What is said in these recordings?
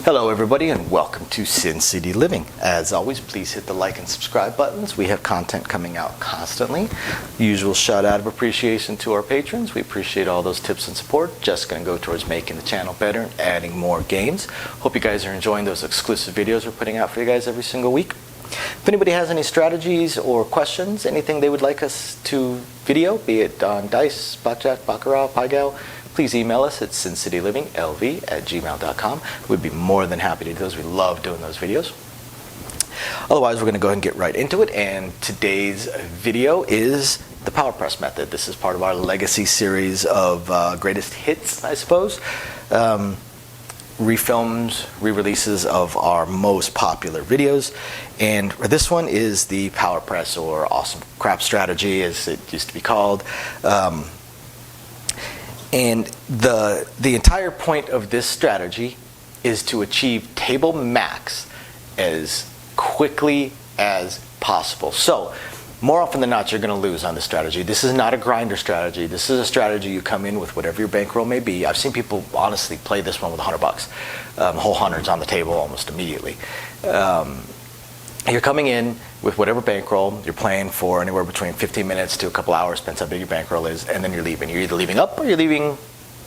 Hello everybody and welcome to Sin City Living. As always, please hit the like and subscribe buttons. We have content coming out constantly. Usual shout out of appreciation to our patrons. We appreciate all those tips and support. Just going to go towards making the channel better and adding more games. Hope you guys are enjoying those exclusive videos we're putting out for you guys every single week. If anybody has any strategies or questions, anything they would like us to video, be it on Dice, Blackjack, Baccarat, Pai-Gow, please email us at sincityliving@gmail.com. We'd be more than happy to do those. We love doing those videos. Otherwise, we're going to go ahead and get right into it. And today's video is the Power Press method. This is part of our legacy series of greatest hits, I suppose. Refilms, re-releases of our most popular videos. And this one is the Power Press, or Awesome Crap Strategy, as it used to be called. And the entire point of this strategy is to achieve table max as quickly as possible. So, more often than not, you're going to lose on this strategy. This is not a grinder strategy. This is a strategy you come in with whatever your bankroll may be. I've seen people honestly play this one with $100. Whole hundreds on the table almost immediately. You're coming in with whatever bankroll. You're playing for anywhere between 15 minutes to a couple hours, depends how big your bankroll is, and then you're leaving. You're either leaving up or you're leaving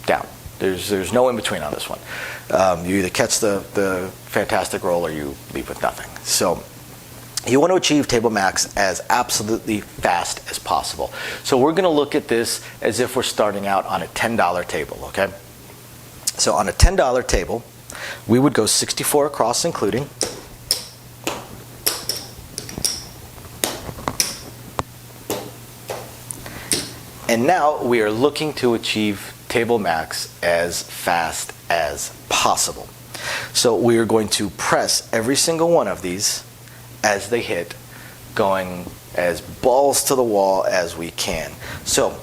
down. There's no in between on this one. You either catch the fantastic roll or you leave with nothing. So you want to achieve table max as absolutely fast as possible. So we're going to look at this as if we're starting out on a $10 table, okay? So on a $10 table, we would go 64 across including. And now we are looking to achieve table max as fast as possible. So we are going to press every single one of these as they hit, going as balls to the wall as we can. So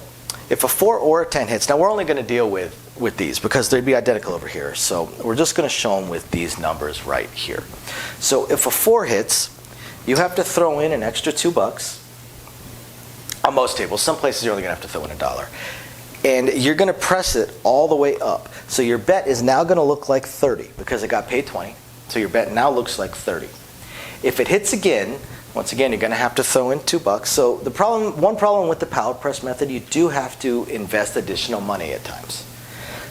if a 4 or a 10 hits, now we're only going to deal with these because they'd be identical over here. So we're just going to show them with these numbers right here. So if a 4 hits, you have to throw in an extra $2. On most tables, some places you're only going to have to throw in $1. And you're going to press it all the way up. So your bet is now going to look like 30 because it got paid 20. So your bet now looks like 30. If it hits again, once again, you're going to have to throw in $2. So one problem with the Power Press method, you do have to invest additional money at times.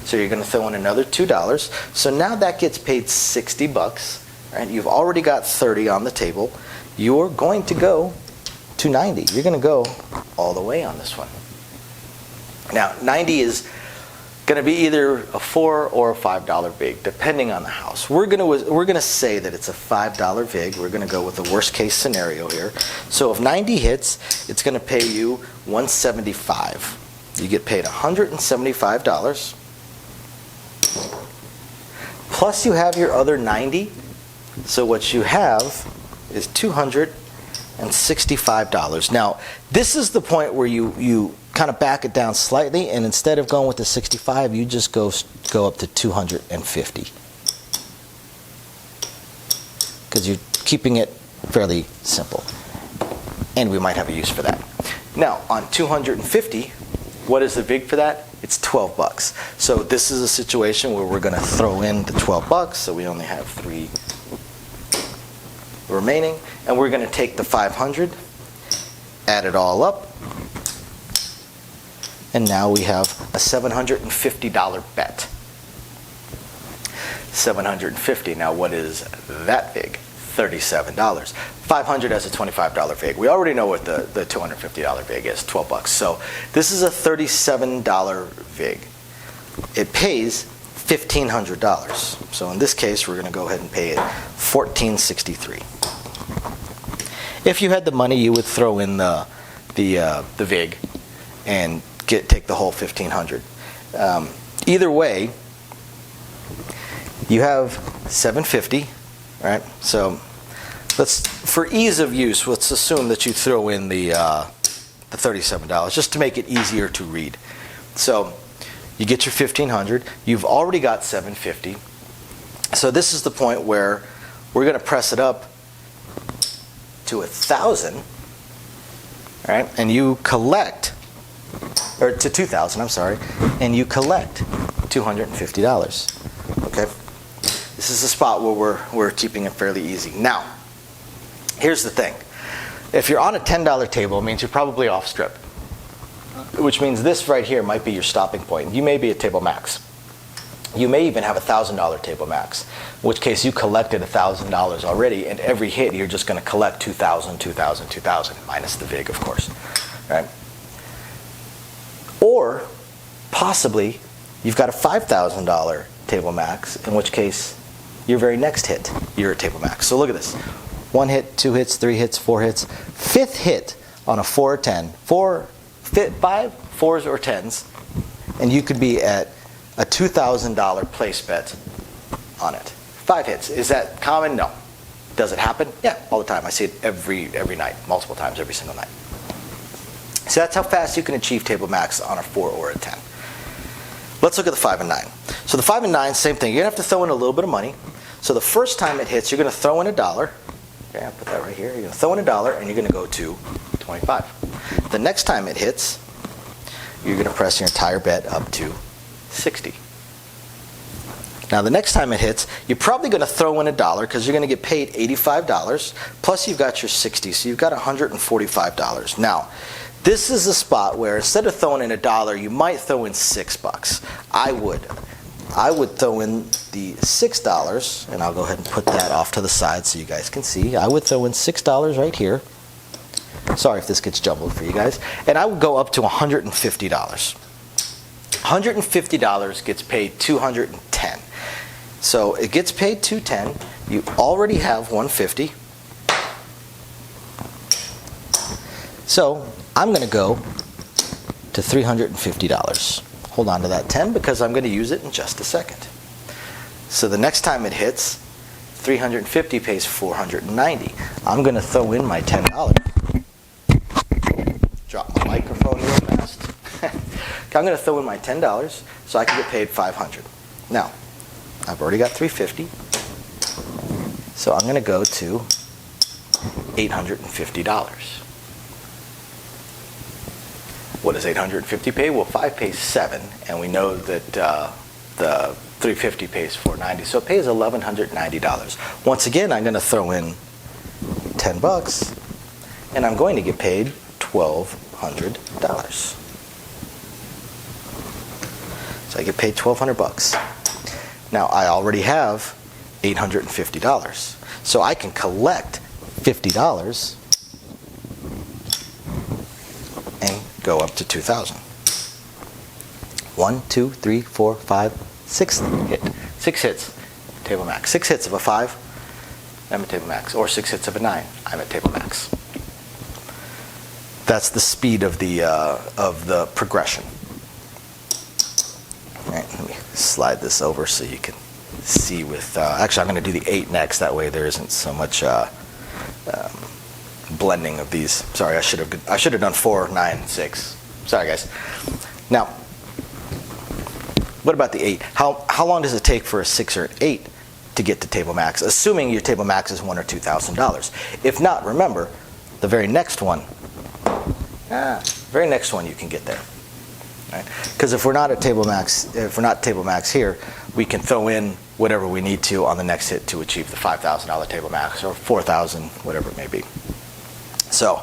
So you're going to throw in another $2. So now that gets paid $60. Right? You've already got 30 on the table. You're going to go to 90. You're going to go all the way on this one. Now, 90 is going to be either a $4 or a $5 vig, depending on the house. We're going to say that it's a $5 vig. We're going to go with the worst case scenario here. So if 90 hits, it's going to pay you $175. You get paid $175. Plus you have your other 90. So what you have is $265. Now, this is the point where you kind of back it down slightly, and instead of going with the 65, you just go up to 250. Because you're keeping it fairly simple. And we might have a use for that. Now, on 250, what is the vig for that? It's $12. So this is a situation where we're going to throw in the $12, so we only have 3 remaining, and we're going to take the 500, add it all up, and now we have a $750 bet. 750. Now what is that vig? $37. 500 as a $25 vig. We already know what the $250 vig is, $12. So this is a $37 vig. It pays $1,500. So in this case, we're going to go ahead and pay it $1,463. If you had the money, you would throw in the vig and take the whole $1,500. Either way, you have $750, right? So for ease of use, let's assume that you throw in the $37 just to make it easier to read. So you get your $1,500. You've already got $750. So this is the point where we're going to press it up to 1,000, right? And you collect, or to 2,000, I'm sorry, and you collect $250. Okay. This is a spot where we're keeping it fairly easy. Now, here's the thing. If you're on a $10 table, it means you're probably off strip, which means this right here might be your stopping point. You may be at table max. You may even have a $1,000 table max, in which case you collected $1,000 already, and every hit you're just going to collect 2,000, 2,000, 2,000, minus the vig, of course. Right? Or possibly you've got a $5,000 table max, in which case your very next hit you're at table max. So look at this: 1 hit, 2 hits, 3 hits, 4 hits. 5th hit on a 4 or 10, 5 4s or 10s, and you could be at a $2,000 place bet on it. 5 hits. Is that common? No. Does it happen? Yeah, all the time. I see it every night, multiple times every single night. So that's how fast you can achieve table max on a 4 or a 10. Let's look at the 5 and 9. So the 5 and 9, same thing. You're going to have to throw in a little bit of money. So the first time it hits, you're going to throw in $1. Okay, I'll put that right here. You're going to throw in $1 and you're going to go to 25. The next time it hits, you're going to press your entire bet up to 60. Now the next time it hits, you're probably going to throw in $1 because you're going to get paid $85, plus you've got your 60, so you've got $145. Now, this is a spot where instead of throwing in $1, you might throw in $6. I would throw in the $6, and I'll go ahead and put that off to the side so you guys can see. I would throw in $6 right here. Sorry if this gets jumbled for you guys. And I would go up to $150. $150 gets paid $210. So it gets paid $210. You already have $150. So I'm going to go to $350. Hold on to that 10 because I'm going to use it in just a second. So the next time it hits, 350 pays $490. I'm going to throw in my $10. Drop my microphone real fast. I'm going to throw in my $10 so I can get paid $500. Now, I've already got $350, so I'm going to go to $850. What does 850 pay? Well, 5 pays 7, and we know that the 350 pays 490, so it pays $1,190. Once again, I'm going to throw in $10, and I'm going to get paid $1,200. So I get paid $1,200. Now I already have $850, so I can collect $50 and go up to $2,000. 1, 2, 3, 4, 5, 6 hit. 6 hits, table max. 6 hits of a 5, I'm at table max. Or 6 hits of a 9, I'm at table max. That's the speed of the progression. All right, let me slide this over so you can see with. Actually, I'm going to do the 8 next. That way, there isn't so much blending of these. Sorry, I should have done 4, 9, 6. Sorry, guys. Now, what about the 8? How long does it take for a 6 or an 8 to get to table max? Assuming your table max is $1,000 or $2,000. If not, remember, the very next one you can get there. Because if we're not at table max, here, we can throw in whatever we need to on the next hit to achieve the $5,000 table max or $4,000, whatever it may be. So,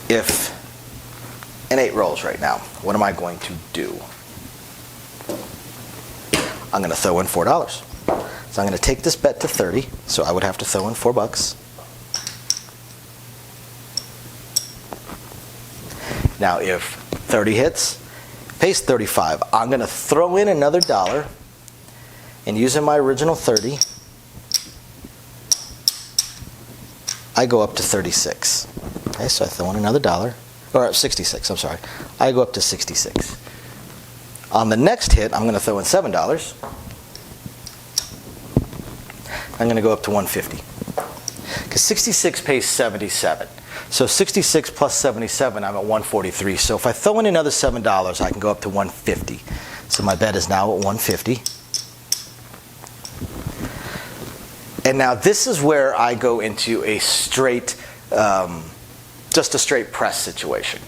if an 8 rolls right now, what am I going to do? I'm going to throw in $4. So I'm going to take this bet to 30. So I would have to throw in $4. Now, if 30 hits, pays 35. I'm going to throw in another $1, and using my original 30, I go up to 36. Okay, so I throw in another $1, or 66. I'm sorry. I go up to 66. On the next hit, I'm going to throw in $7. I'm going to go up to 150. Because 66 pays 77. So 66 plus 77, I'm at 143. So if I throw in another $7, I can go up to 150. So my bet is now at 150. And now this is where I go into a straight, just a straight press situation.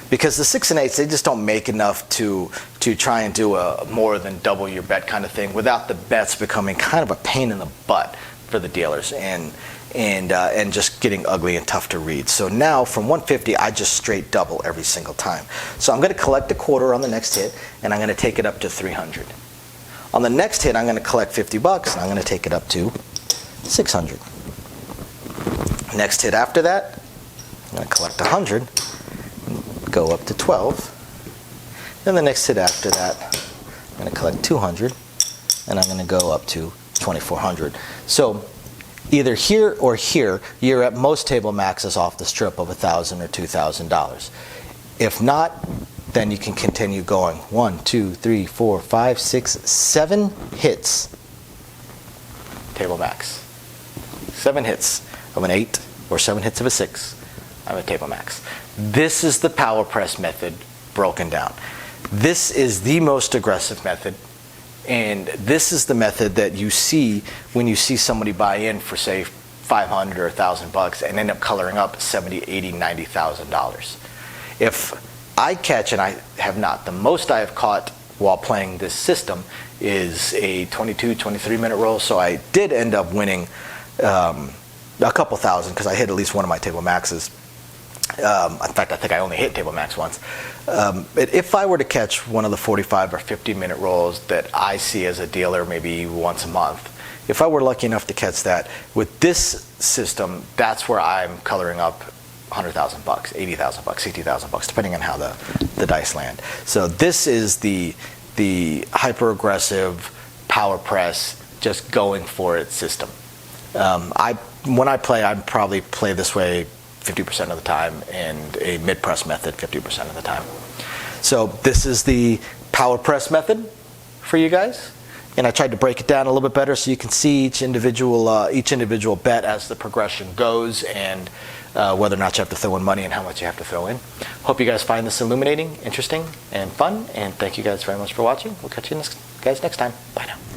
because the 6 and 8s, they just don't make enough to try and do a more than double your bet kind of thing without the bets becoming kind of a pain in the butt for the dealers and just getting ugly and tough to read. So now from 150, I just straight double every single time. So I'm going to collect a quarter on the next hit, and I'm going to take it up to 300. On the next hit, I'm going to collect 50 bucks, and I'm going to take it up to 600. Next hit after that, I'm going to collect 100, go up to 12. Then the next hit after that, I'm going to collect 200, and I'm going to go up to 2400. So either here or here, you're at most table maxes off the strip of $1,000 or $2,000. If not, then you can continue going. 1, 2, 3, 4, 5, 6, 7 hits. Table max. 7 hits of an 8 or 7 hits of a 6. I'm at table max. This is the power press method broken down. This is the most aggressive method, and this is the method that you see when you see somebody buy in for, say, 500 or 1,000 bucks and end up coloring up $70,000, $80,000, $90,000. If I catch, and I have not, the most I have caught while playing this system is a 22, 23 minute roll. So I did end up winning a couple thousand because I hit at least one of my table maxes. In fact, I think I only hit table max once. If I were to catch one of the 45 or 50 minute rolls that I see as a dealer maybe once a month, if I were lucky enough to catch that, with this system, that's where I'm coloring up 100,000 bucks, 80,000 bucks, 60,000 bucks, depending on how the dice land. So this is the hyper aggressive power press, just going for it system. When I play, I probably play this way 50% of the time, and a mid press method 50% of the time. So this is the power press method for you guys. And I tried to break it down a little bit better so you can see each individual bet as the progression goes, and whether or not you have to throw in money and how much you have to throw in. Hope you guys find this illuminating, interesting, and fun. And thank you guys very much for watching. We'll catch you guys next time. Bye now.